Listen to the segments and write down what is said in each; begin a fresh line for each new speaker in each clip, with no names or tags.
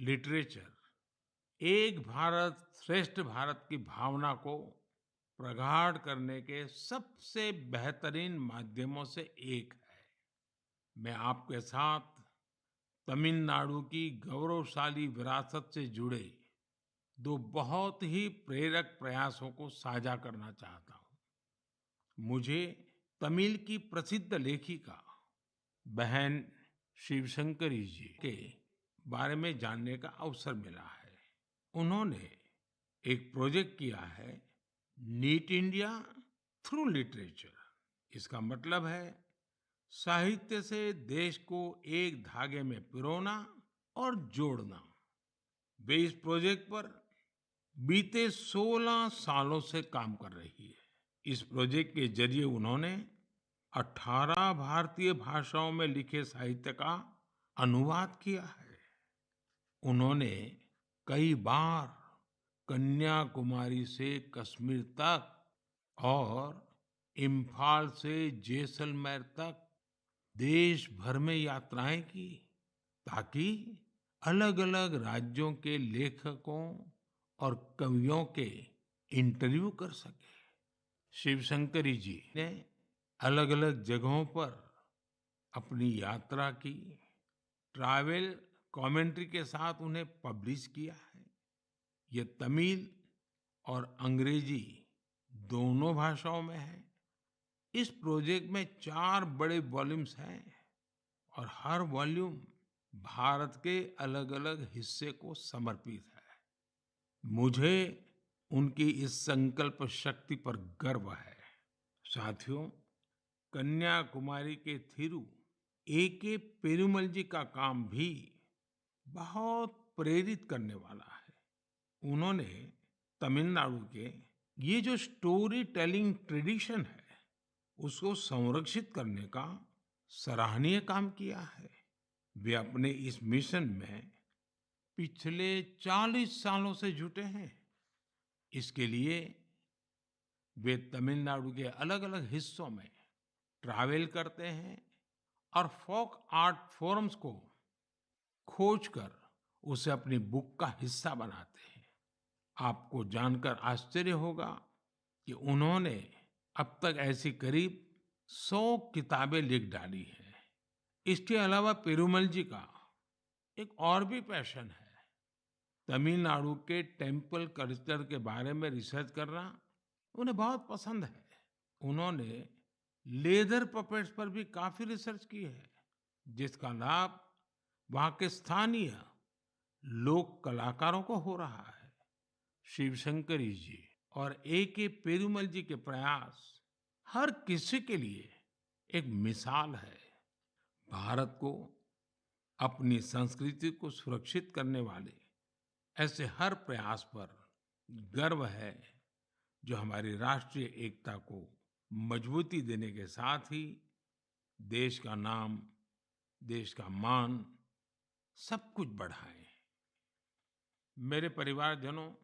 Literature एक भारत श्रेष्ठ भारत की भावना को प्रगाढ़ करने के सबसे बेहतरीन माध्यमों से एक है। मैं आपके साथ तमिलनाडु की गौरवशाली विरासत से जुड़े दो बहुत ही प्रेरक प्रयासों को साझा करना चाहता हूँ। मुझे तमिल की प्रसिद्ध लेखिका बहन शिवशंकरी जी के बारे में जानने का अवसर मिला है। उन्होंने एक प्रोजेक्ट किया है, नीट इंडिया थ्रू लिटरेचर। इसका मतलब है साहित्य से देश को एक धागे में पिरोना और जोड़ना। वे इस प्रोजेक्ट पर बीते 16 सालों से काम कर रही है। इस प्रोजेक्ट के जरिए उन्होंने 18 भारतीय भाषाओं में लिखे साहित्य का अनुवाद किया है। उन्होंने कई बार कन्याकुमारी से कश्मीर तक और इम्फाल से जैसलमेर तक देश भर में यात्राएं की, ताकि अलग-अलग राज्यों के लेखकों और कवियों के इंटरव्यू कर सके। शिवशंकरी जी ने अलग-अलग जगहों पर अपनी यात्रा की, ट्रैवल कमेंट्री के साथ उन्हें पब्लिश किया है। ये तमिल और अंग्रेजी दोनों भाषाओं में है। इस प्रोजेक्ट में 4 बड़े वॉल्यूम्स हैं और हर वॉल्यूम भारत के अलग-अलग हिस्से को समर्पित है। मुझे उनकी इस संकल्प शक्ति पर गर्व है। साथियों, कन्याकुमारी के थिरु ए.के. पेरुमल जी का काम भी बहुत प्रेरित करने वाला है। उन्होंने तमिलनाडु के ये जो स्टोरी टेलिंग ट्रेडिशन है, उसको संरक्षित करने का सराहनीय काम किया है। वे अपने इस मिशन में पिछले 40 सालों से जुटे हैं। इसके लिए वे तमिलनाडु के अलग-अलग हिस्सों में ट्रैवल करते हैं और फोक आर्ट फोरम्स को खोजकर उसे अपनी बुक का हिस्सा बनाते हैं। आपको जानकर आश्चर्य होगा कि उन्होंने अब तक ऐसी करीब 100 किताबें लिख डाली हैं। इसके अलावा पेरुमल जी का एक और भी पैशन है। तमिलनाडु के टेम्पल कल्चर के बारे में रिसर्च करना उन्हें बहुत पसंद है। उन्होंने लेदर पपेट्स पर भी काफी रिसर्च की है, जिसका लाभ वहाँ के स्थानीय लोक कलाकारों को हो रहा है। शिवशंकरी जी और ए.के. पेरुमल जी के प्रयास हर किसी के लिए एक मिसाल है। भारत को अपनी संस्कृति को सुरक्षित करने वाले ऐसे हर प्रयास पर गर्व है, जो हमारी राष्ट्रीय एकता को मजबूती देने के साथ ही देश का नाम, देश का मान सब कुछ बढ़ाए। मेरे परिवारजनों,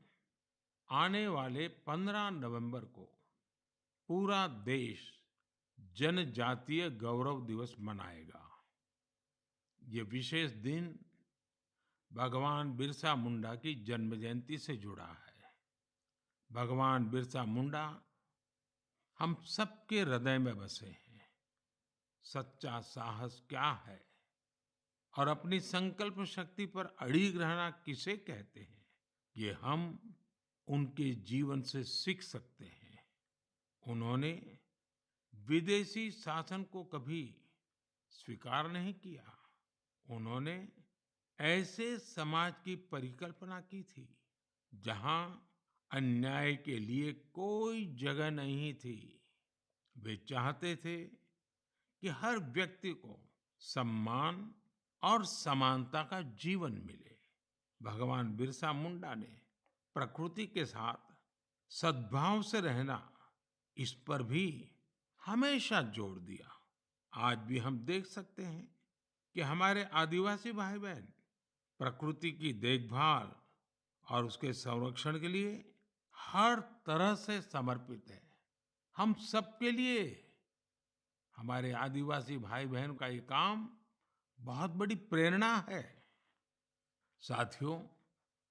आने वाले 15 नवंबर को पूरा देश जनजातीय गौरव दिवस मनाएगा। ये विशेष दिन भगवान बिरसा मुंडा की जन्म जयंती से जुड़ा है। भगवान बिरसा मुंडा हम सबके हृदय में बसे हैं। सच्चा साहस क्या है और अपनी संकल्प शक्ति पर अड़िग रहना किसे कहते हैं, ये हम उनके जीवन से सीख सकते हैं। उन्होंने विदेशी शासन को कभी स्वीकार नहीं किया। उन्होंने ऐसे समाज की परिकल्पना की थी जहां अन्याय के लिए कोई जगह नहीं थी। वे चाहते थे कि हर व्यक्ति को सम्मान और समानता का जीवन मिले। भगवान बिरसा मुंडा ने प्रकृति के साथ सद्भाव से रहना, इस पर भी हमेशा जोर दिया। आज भी हम देख सकते हैं कि हमारे आदिवासी भाई बहन प्रकृति की देखभाल और उसके संरक्षण के लिए हर तरह से समर्पित है। हम सबके लिए हमारे आदिवासी भाई बहन का ये काम बहुत बड़ी प्रेरणा है। साथियों,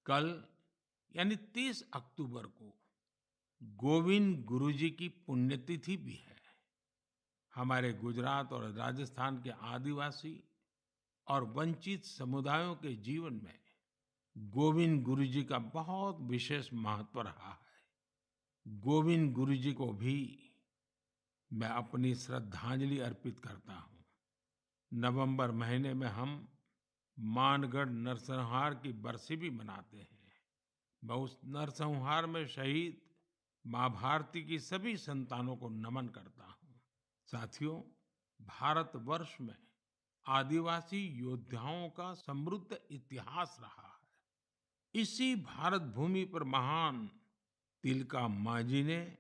कल यानी 30 अक्टूबर को गोविंद गुरु जी की पुण्यतिथि भी है। हमारे गुजरात और राजस्थान के आदिवासी और वंचित समुदायों के जीवन में गोविंद गुरु जी का बहुत विशेष महत्व रहा है। गोविंद गुरु जी को भी मैं अपनी श्रद्धांजलि अर्पित करता हूँ। नवंबर महीने में हम मानगढ़ नरसंहार की बरसी भी मनाते हैं। मैं उस नरसंहार में शहीद माँ भारती की सभी संतानों को नमन करता हूँ। साथियों, भारतवर्ष में आदिवासी योद्धाओं का समृद्ध इतिहास रहा है। इसी भारत भूमि पर महान तिलका मांझी ने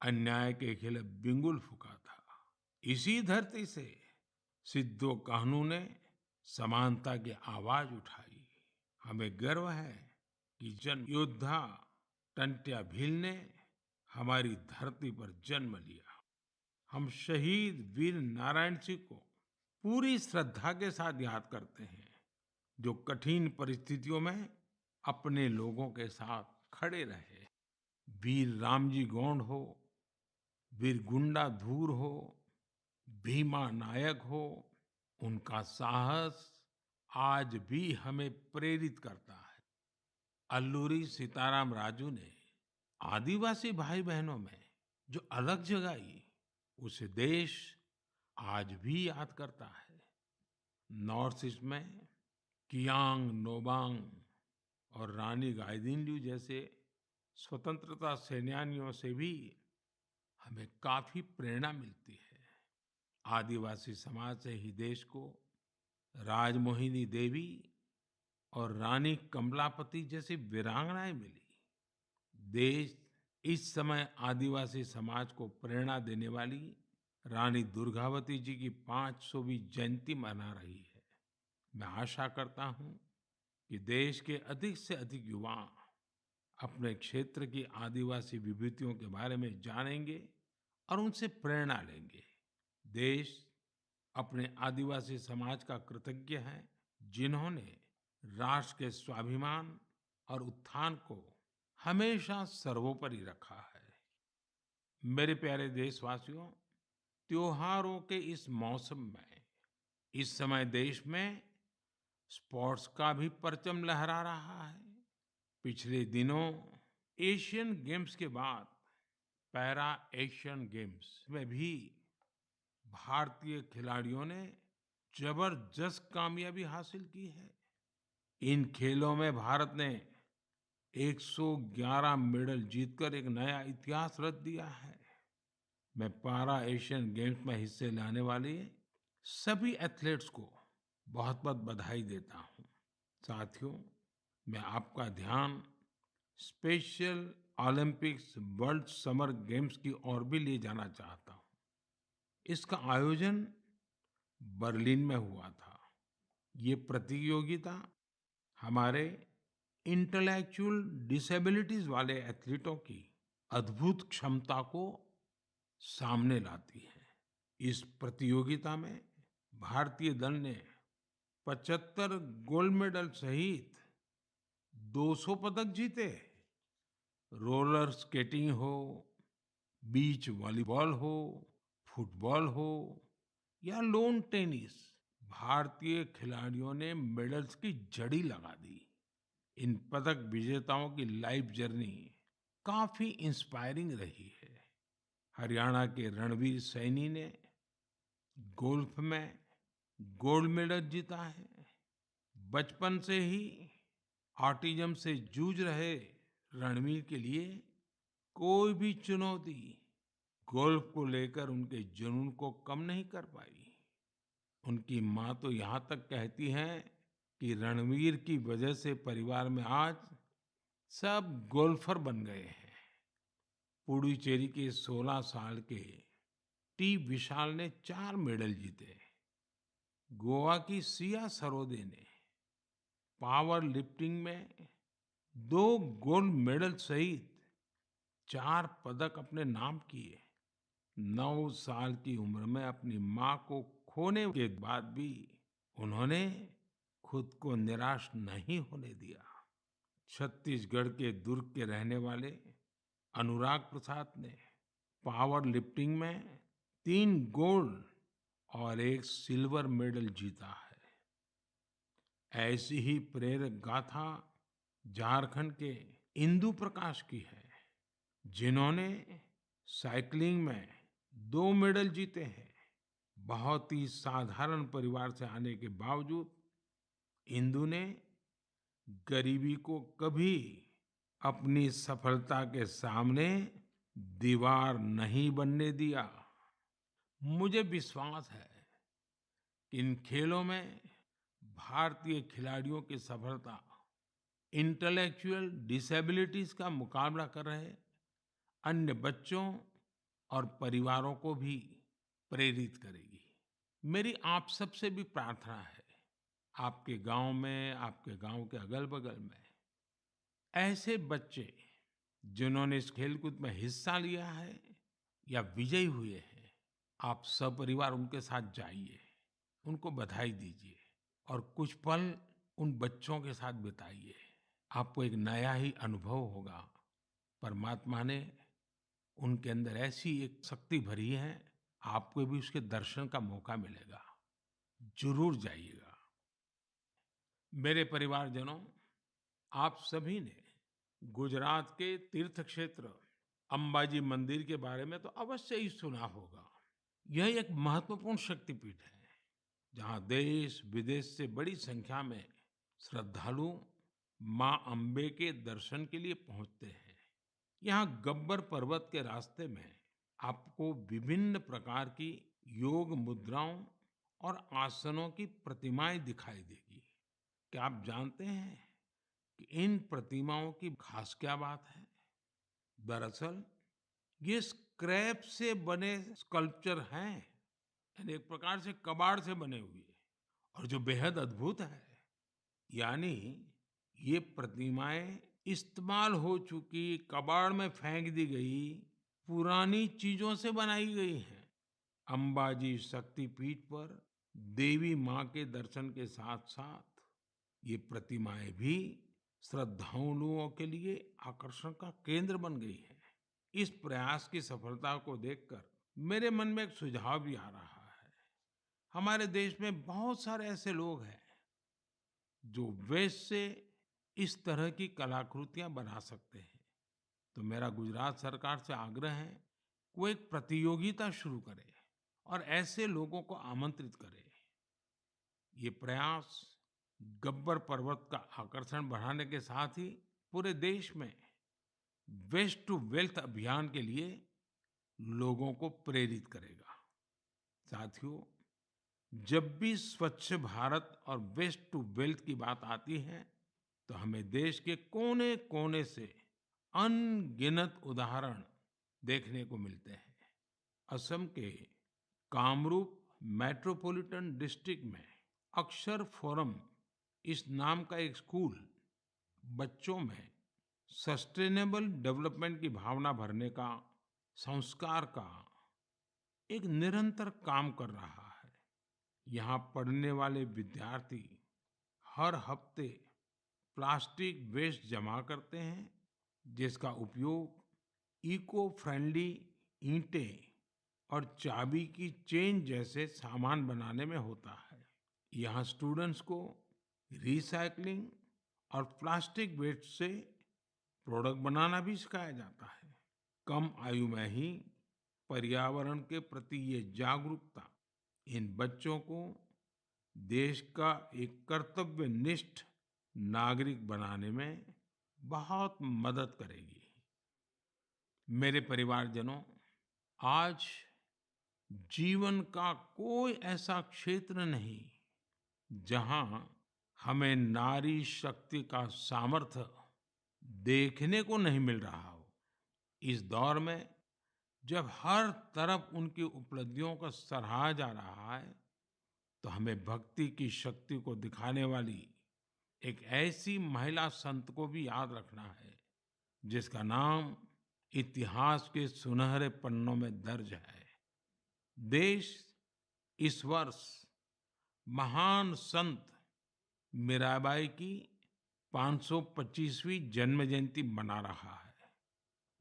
अन्याय के खिलाफ बिगुल फूंका था। इसी धरती से सिद्धो कान्हू ने समानता की आवाज उठाई। हमें गर्व है कि जन योद्धा टंट्या भील ने हमारी धरती पर जन्म लिया। हम शहीद वीर नारायण सिंह को पूरी श्रद्धा के साथ याद करते हैं, जो कठिन परिस्थितियों में अपने लोगों के साथ खड़े रहे। वीर रामजी गोंड हो, वीर गुंडा धूर हो, भीमा नायक हो, उनका साहस आज भी हमें प्रेरित करता है। अल्लूरी सीताराम राजू ने आदिवासी भाई बहनों में जो अलग जगाई, उसे देश आज भी याद करता है। नॉर्थ ईस्ट में कियांग नोबांग और रानी गाइदिन्ल्यू जैसे स्वतंत्रता सेनानियों से भी हमें काफी प्रेरणा मिलती है। आदिवासी समाज से ही देश को राजमोहिनी देवी और रानी कमलापति जैसी वीरांगनाएं मिली। देश इस समय आदिवासी समाज को प्रेरणा देने वाली रानी दुर्गावती जी की 500वीं जयंती मना रही है। मैं आशा करता हूं कि देश के अधिक से अधिक युवा अपने क्षेत्र की आदिवासी विभूतियों के बारे में जानेंगे और उनसे प्रेरणा लेंगे। देश अपने आदिवासी समाज का कृतज्ञ है, जिन्होंने राष्ट्र के स्वाभिमान और उत्थान को हमेशा सर्वोपरि रखा है। मेरे प्यारे देशवासियों, त्योहारों के इस मौसम में इस समय देश में स्पोर्ट्स का भी परचम लहरा रहा है। पिछले दिनों एशियन गेम्स के बाद पैरा एशियन गेम्स में भी भारतीय खिलाड़ियों ने जबरदस्त कामयाबी हासिल की है। इन खेलों में भारत ने 111 मेडल जीतकर एक नया इतिहास रच दिया है। मैं पैरा एशियन गेम्स में हिस्से लेने वाले सभी एथलीट्स को बहुत-बहुत बधाई देता हूं। साथियों, मैं आपका ध्यान special Olympics world summer games की ओर भी ले जाना चाहता हूं। इसका आयोजन बर्लिन में हुआ था। ये प्रतियोगिता हमारे इंटेलेक्चुअल डिसेबिलिटीज वाले एथलीटों की अद्भुत क्षमता को सामने लाती है। इस प्रतियोगिता में भारतीय दल ने 75 गोल्ड मेडल सहित 200 पदक जीते। रोलर स्केटिंग हो, बीच वॉलीबॉल हो, फुटबॉल हो या लॉन टेनिस, भारतीय खिलाड़ियों ने मेडल्स की झड़ी लगा दी। इन पदक विजेताओं की लाइफ जर्नी काफी इंस्पायरिंग रही है। हरियाणा के रणवीर सैनी ने गोल्फ में गोल्ड मेडल जीता है। बचपन से ही ऑटिज्म से जूझ रहे रणवीर के लिए कोई भी चुनौती गोल्फ को लेकर उनके जुनून को कम नहीं कर पाई। उनकी माँ तो यहाँ तक कहती हैं कि रणवीर की वजह से परिवार में आज सब गोल्फर बन गए हैं। पुडुचेरी के 16 साल के टी विशाल ने 4 मेडल जीते। गोवा की सिया सरोदे ने पावर लिफ्टिंग में 2 गोल्ड मेडल सहित 4 पदक अपने नाम किए। 9 साल की उम्र में अपनी माँ को खोने के बाद भी उन्होंने खुद को निराश नहीं होने दिया। छत्तीसगढ़ के दुर्ग के रहने वाले अनुराग प्रसाद ने पावर लिफ्टिंग में 3 गोल्ड और 1 सिल्वर मेडल जीता है। ऐसी ही प्रेरक गाथा झारखंड के इंदु प्रकाश की है, जिन्होंने साइकिलिंग में 2 मेडल जीते हैं। बहुत ही साधारण परिवार से आने के बावजूद इंदु ने गरीबी को कभी अपनी सफलता के सामने दीवार नहीं बनने दिया। मुझे विश्वास है कि इन खेलों में भारतीय खिलाड़ियों की सफलता इंटेलेक्चुअल डिसेबिलिटीज का मुकाबला कर रहे अन्य बच्चों और परिवारों को भी प्रेरित करेगी। मेरी आप सबसे भी प्रार्थना है, आपके गांव में, आपके गांव के अगल-बगल में ऐसे बच्चे जिन्होंने इस खेलकूद में हिस्सा लिया है या विजयी हुए हैं, आप सपरिवार उनके साथ जाइए, उनको बधाई दीजिए और कुछ पल उन बच्चों के साथ बिताइए। आपको एक नया ही अनुभव होगा। परमात्मा ने उनके अंदर ऐसी एक शक्ति भरी है, आपको भी उसके दर्शन का मौका मिलेगा। जरूर जाइएगा। मेरे परिवारजनों, आप सभी ने गुजरात के तीर्थ क्षेत्र अंबाजी मंदिर के बारे में तो अवश्य ही सुना होगा। यह एक महत्वपूर्ण शक्तिपीठ है, जहां देश विदेश से बड़ी संख्या में श्रद्धालु मां अंबे के दर्शन के लिए पहुंचते हैं। यहाँ गब्बर पर्वत के रास्ते में आपको विभिन्न प्रकार की योग मुद्राओं और आसनों की प्रतिमाएं दिखाई देगी। क्या आप जानते हैं कि इन प्रतिमाओं की खास क्या बात है? दरअसल ये स्क्रैप से बने स्कल्पचर हैं, यानी एक प्रकार से कबाड़ से बने हुए, और जो बेहद अद्भुत है, यानी ये प्रतिमाएं इस्तेमाल हो चुकी कबाड़ में फेंक दी गई पुरानी चीजों से बनाई गई हैं। अंबाजी शक्तिपीठ पर देवी मां के दर्शन के साथ साथ ये प्रतिमाएं भी श्रद्धालुओं के लिए आकर्षण का केंद्र बन गई है। इस प्रयास की सफलता को देखकर मेरे मन में एक सुझाव भी आ रहा है। हमारे देश में बहुत सारे ऐसे लोग हैं जो वेस्ट से इस तरह की कलाकृतियां बना सकते हैं। तो मेरा गुजरात सरकार से आग्रह है, वो एक प्रतियोगिता शुरू करे और ऐसे लोगों को आमंत्रित करे। ये प्रयास गब्बर पर्वत का आकर्षण बढ़ाने के साथ ही पूरे देश में वेस्ट टू वेल्थ अभियान के लिए लोगों को प्रेरित करेगा। साथियों, जब भी स्वच्छ भारत और वेस्ट टू वेल्थ की बात आती है, तो हमें देश के कोने-कोने से अनगिनत उदाहरण देखने को मिलते हैं। असम के कामरूप मेट्रोपॉलिटन डिस्ट्रिक्ट में अक्षर फोरम इस नाम का एक स्कूल बच्चों में सस्टेनेबल डेवलपमेंट की भावना भरने का, संस्कार का एक निरंतर काम कर रहा है। यहाँ पढ़ने वाले विद्यार्थी हर हफ्ते प्लास्टिक वेस्ट जमा करते हैं, जिसका उपयोग इको फ्रेंडली ईंटें और चाबी की चेन जैसे सामान बनाने में होता है। यहाँ स्टूडेंट्स को रिसाइकलिंग और प्लास्टिक वेस्ट से प्रोडक्ट बनाना भी सिखाया जाता है। कम आयु में ही पर्यावरण के प्रति ये जागरूकता इन बच्चों को देश का एक कर्तव्यनिष्ठ नागरिक बनाने में बहुत मदद करेगी। मेरे परिवारजनों, आज जीवन का कोई ऐसा क्षेत्र नहीं जहां हमें नारी शक्ति का सामर्थ्य देखने को नहीं मिल रहा हो। इस दौर में जब हर तरफ उनकी उपलब्धियों को सराहा जा रहा है, तो हमें भक्ति की शक्ति को दिखाने वाली एक ऐसी महिला संत को भी याद रखना है, जिसका नाम इतिहास के सुनहरे पन्नों में दर्ज है। देश इस वर्ष महान संत मीराबाई की 525वीं जन्म जयंती मना रहा है।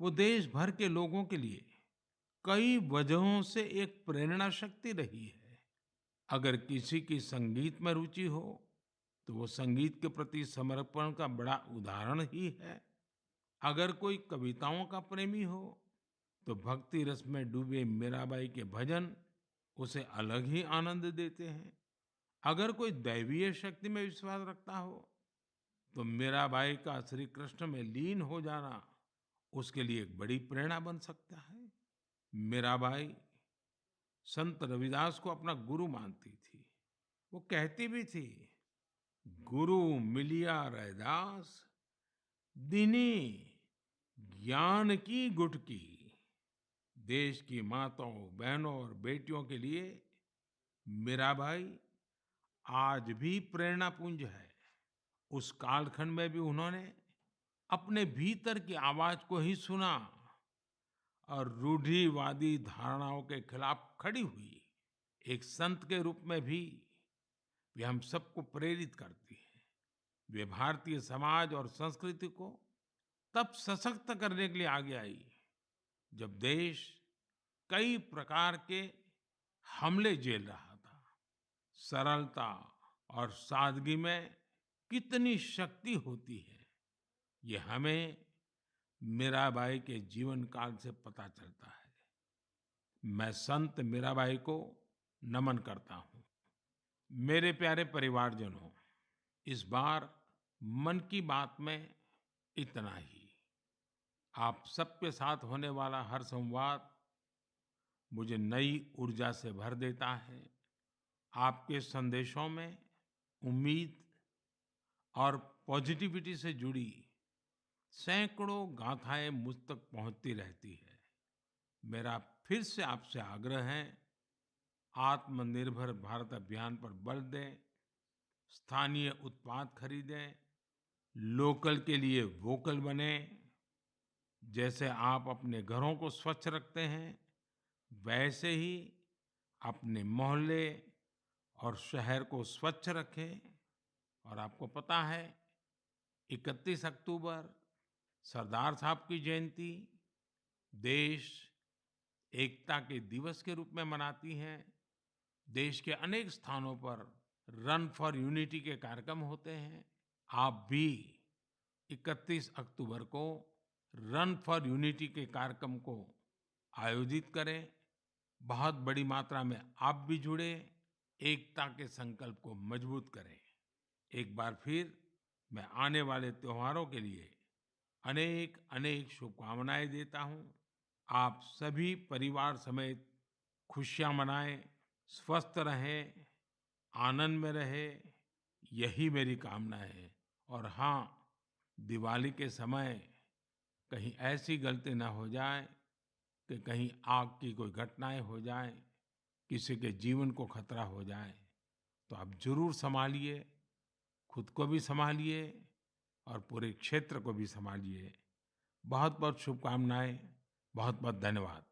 वो देश भर के लोगों के लिए कई वजहों से एक प्रेरणा शक्ति रही है। अगर किसी की संगीत में रुचि हो, तो वो संगीत के प्रति समर्पण का बड़ा उदाहरण ही है। अगर कोई कविताओं का प्रेमी हो, तो भक्ति रस में डूबे मीराबाई के भजन उसे अलग ही आनंद देते हैं। अगर कोई दैवीय शक्ति में विश्वास रखता हो, तो मीराबाई का श्री कृष्ण में लीन हो जाना उसके लिए एक बड़ी प्रेरणा बन सकता है। मीराबाई संत रविदास को अपना गुरु मानती थी। वो कहती भी थी, गुरु मिलिया रैदास, दीनी ज्ञान की गुटकी। देश की माताओं, बहनों और बेटियों के लिए मीराबाई आज भी प्रेरणा पुंज है। उस कालखंड में भी उन्होंने अपने भीतर की आवाज को ही सुना और रूढ़िवादी धारणाओं के खिलाफ खड़ी हुई। एक संत के रूप में भी वे हम सबको प्रेरित करती हैं। वे भारतीय समाज और संस्कृति को तब सशक्त करने के लिए आगे आई, जब देश कई प्रकार के हमले झेल रहा था। सरलता और सादगी में कितनी शक्ति होती है, ये हमें मीराबाई के जीवन काल से पता चलता है। मैं संत मीराबाई को नमन करता हूँ। मेरे प्यारे परिवारजनों, इस बार मन की बात में इतना ही। आप सबके साथ होने वाला हर संवाद मुझे नई ऊर्जा से भर देता है। आपके संदेशों में उम्मीद और पॉजिटिविटी से जुड़ी सैकड़ों गाथाएं मुझ तक पहुंचती रहती है। मेरा फिर से आपसे आग्रह है, आत्मनिर्भर भारत अभियान पर बल दें, स्थानीय उत्पाद खरीदें, लोकल के लिए वोकल बने। जैसे आप अपने घरों को स्वच्छ रखते हैं, वैसे ही अपने मोहल्ले और शहर को स्वच्छ रखें। और आपको पता है, 31 अक्टूबर सरदार साहब की जयंती देश एकता के दिवस के रूप में मनाती है। देश के अनेक स्थानों पर रन फॉर यूनिटी के कार्यक्रम होते हैं। आप भी 31 अक्टूबर को रन फॉर यूनिटी के कार्यक्रम को आयोजित करें। बहुत बड़ी मात्रा में आप भी जुड़े, एकता के संकल्प को मजबूत करें। एक बार फिर मैं आने वाले त्योहारों के लिए अनेक अनेक शुभकामनाएं देता हूं। आप सभी परिवार समेत खुशियां मनाएं, स्वस्थ रहें, आनंद में रहें, यही मेरी कामना है। और हाँ, दिवाली के समय कहीं ऐसी गलती ना हो जाए कि कहीं आग की कोई घटनाएं हो जाए, किसी के जीवन को खतरा हो जाए, तो आप जरूर संभालिए, खुद को भी संभालिए और पूरे क्षेत्र को भी संभालिए। बहुत बहुत शुभकामनाएं, बहुत बहुत धन्यवाद।